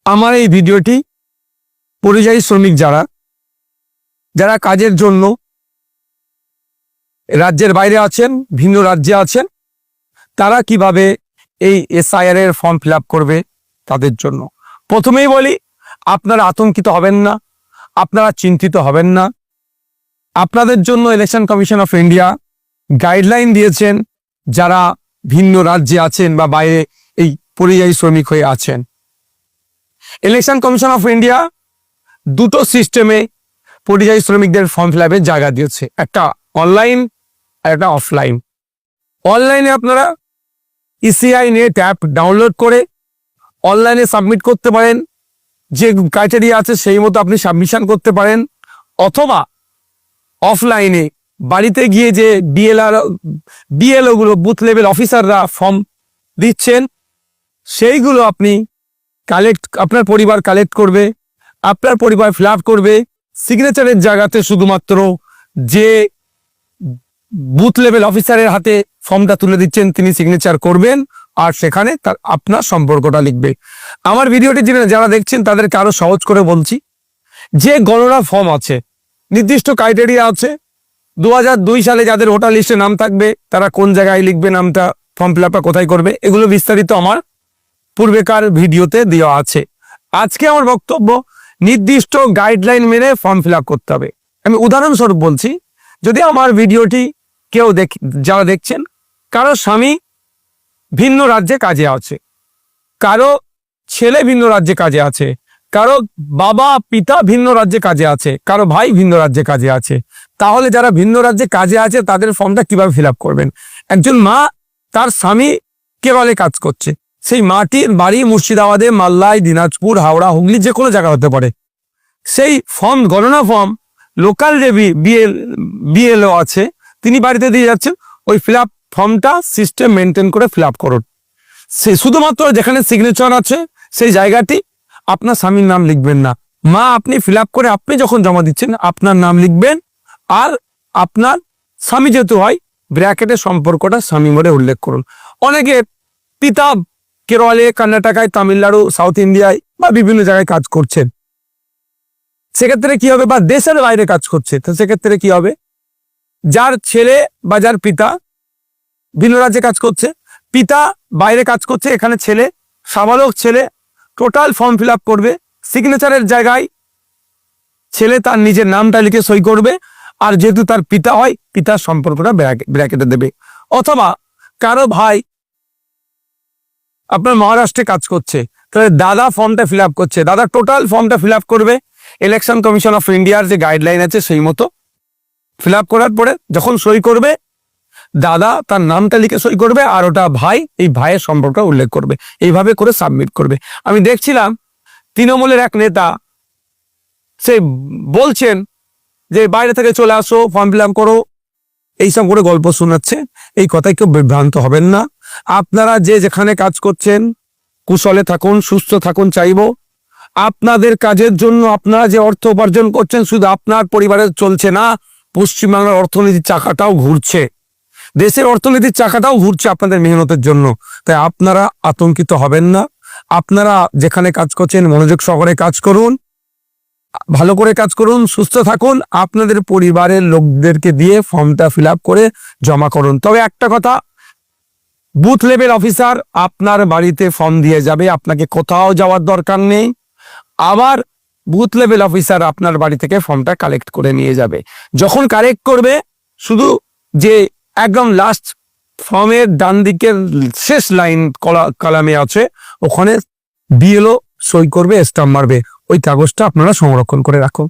আমার এই ভিডিওটি পরিযায়ী শ্রমিক যারা কাজের জন্য রাজ্যের বাইরে আছেন, ভিন্ন রাজ্যে আছেন, তারা কিভাবে এই এসআইআর এর ফর্ম ফিল আপ করবে তাদের জন্য। প্রথমেই বলি, আপনারা আতঙ্কিত হবেন না, আপনারা চিন্তিত হবেন না। আপনাদের জন্য election commission of India guideline দিয়েছেন যারা ভিন্ন রাজ্যে আছেন বা বাইরে এই পরিযায়ী শ্রমিক হয়ে আছেন। ইলেকশন কমিশন অফ ইন্ডিয়া দুটো সিস্টেমে পরিযায়ী শ্রমিকদের ফর্ম ফিল আপের জায়গা দিয়েছে, একটা অনলাইন আর একটা অফলাইন। অনলাইনে আপনারা ইসিআই নেট অ্যাপ ডাউনলোড করে অনলাইনে সাবমিট করতে পারেন, যে ক্রাইটেরিয়া আছে সেই মতো আপনি সাবমিশন করতে পারেন, অথবা অফলাইনে বাড়িতে গিয়ে যে বিএলও গুলো বুথ লেভেল অফিসাররা ফর্ম দিচ্ছেন সেইগুলো আপনি আপনার পরিবার কালেক্ট করবে, আপনার পরিবার ফিল আপ করবে। সিগনেচারের জায়গাতে শুধুমাত্র যে বুথ লেভেল অফিসারের হাতে ফর্মটা তুলে দিচ্ছেন তিনি সিগনেচার করবেন, আর সেখানে তার আপনার সম্পর্কটা লিখবে। আমার ভিডিওটি যারা দেখছেন তাদেরকে আরো সহজ করে বলছি, যে গণনা ফর্ম আছে, নির্দিষ্ট ক্রাইটেরিয়া আছে। 2002 সালে যাদের ভোটার লিস্টে নাম থাকবে তারা কোন জায়গায় লিখবে নামটা, ফর্ম ফিল আপটা কোথায় করবে, এগুলো বিস্তারিত আমার পূর্বেকার ভিডিওতে দেওয়া আছে। আজকে আমার বক্তব্য, নির্দিষ্ট গাইডলাইন মেনে ফর্ম ফিল আপ করতে হবে। আমি উদাহরণস্বরূপ বলছি, যদি আমার ভিডিওটি কেউ যারা দেখছেন, কারো স্বামী ভিন্ন রাজ্যে কাজে আছে, কারো ছেলে ভিন্ন রাজ্যে কাজে আছে, কারো বাবা পিতা ভিন্ন রাজ্যে কাজে আছে, কারো ভাই ভিন্ন রাজ্যে কাজে আছে, তাহলে যারা ভিন্ন রাজ্যে কাজে আছে তাদের ফর্মটা কিভাবে ফিল আপ করবেন? একজন মা তার স্বামী কেরলে কাজ করছে, সেই মাটির বাড়ি মুর্শিদাবাদে, মালদায়, দিনাজপুর, হাওড়া, হুগলি, যে কোনো জায়গা হতে পারে। সেই ফর্ম, গণনা ফর্ম লোকাল যে বিএলও আছে তিনি বাড়িতে দিয়ে যাচ্ছেন, ওই ফিল আপ ফর্মটা সিস্টেম মেনটেন করে ফিল আপ করুন। সে শুধুমাত্র যেখানে সিগনেচার আছে সেই জায়গাটি আপনার স্বামীর নাম লিখবেন না। মা, আপনি ফিল আপ করে আপনি যখন জমা দিচ্ছেন আপনার নাম লিখবেন, আর আপনার স্বামী যেহেতু হয় ব্র্যাকেটের সম্পর্কটা স্বামী বলে উল্লেখ করুন। অনেকে পিতা কেরলে, কর্ণাটকায়, তামিলনাড়ু, সাউথ ইন্ডিয়ায় বা বিভিন্ন জায়গায় কাজ করছেন, সেক্ষেত্রে কি হবে? বা দেশের বাইরে কাজ করছে, তো সেক্ষেত্রে কি হবে? যার ছেলে বা যার পিতা ভিন্ন রাজ্যে কাজ করছে, পিতা বাইরে কাজ করছে, এখানে ছেলে, সাবালক ছেলে টোটাল ফর্ম ফিল আপ করবে। সিগনেচারের জায়গায় ছেলে তার নিজের নামটা লিখে সই করবে, আর যেহেতু তার পিতা হয় পিতার সম্পর্কটা ব্র্যাকেটে দেবে। অথবা কারো ভাই আপনার মহারাষ্ট্রে কাজ করছে, তাহলে দাদা ফর্মটা ফিল আপ করছে, দাদা টোটাল ফর্মটা ফিল আপ করবে। ইলেকশন কমিশন অফ ইন্ডিয়ার যে গাইডলাইন আছে সেই মতো ফিল আপ করার পরে যখন সই করবে, দাদা তার নামটা লিখে সই করবে, আর ওটা ভাই, এই ভাইয়ের সম্পর্কটা উল্লেখ করবে। এইভাবে করে সাবমিট করবে। আমি দেখছিলাম তৃণমূলের এক নেতা, সে বলছেন যে বাইরে থেকে চলে আসো, ফর্ম ফিল আপ করো, এইসব করে গল্প শোনাচ্ছে। এই কথায় কেউ বিভ্রান্ত হবেন না। আপনারা যে যেখানে কাজ করছেন কুশলে থাকুন, সুস্থ থাকুন চাইবো। আপনাদের কাজের জন্য আপনারা যে অর্থ উপার্জন করছেন শুধু আপনার পরিবারের চলছে না, পশ্চিমবাংলার অর্থনীতির চাকাটাও ঘুরছে, দেশের অর্থনীতির চাকাটাও ঘুরছে আপনাদের মেহনতের জন্য। তাই আপনারা আতঙ্কিত হবেন না। আপনারা যেখানে কাজ করছেন মনোযোগ সহকারে কাজ করুন, ভালো করে কাজ করুন, সুস্থ থাকুন, আপনাদের পরিবারের লোকদেরকে দিয়ে ফর্মটা ফিল আপ করে জমা করুন। তবে একটা কথা, বুথ লেভেল অফিসার আপনার বাড়িতে ফর্ম দিয়ে যাবে, আপনাকে কোথাও যাওয়ার দরকার নেই। আবার বুথ লেভেল অফিসার আপনার বাড়ি থেকে ফর্মটা কালেক্ট করে নিয়ে যাবে। যখন কালেক্ট করবে, শুধু যে একদম লাস্ট ফর্মের ডান দিকের শেষ লাইন কলামে আছে, ওখানে বিএলও সই করবে, স্টাম্প মারবে, ওই কাগজটা আপনারা সংরক্ষণ করে রাখুন।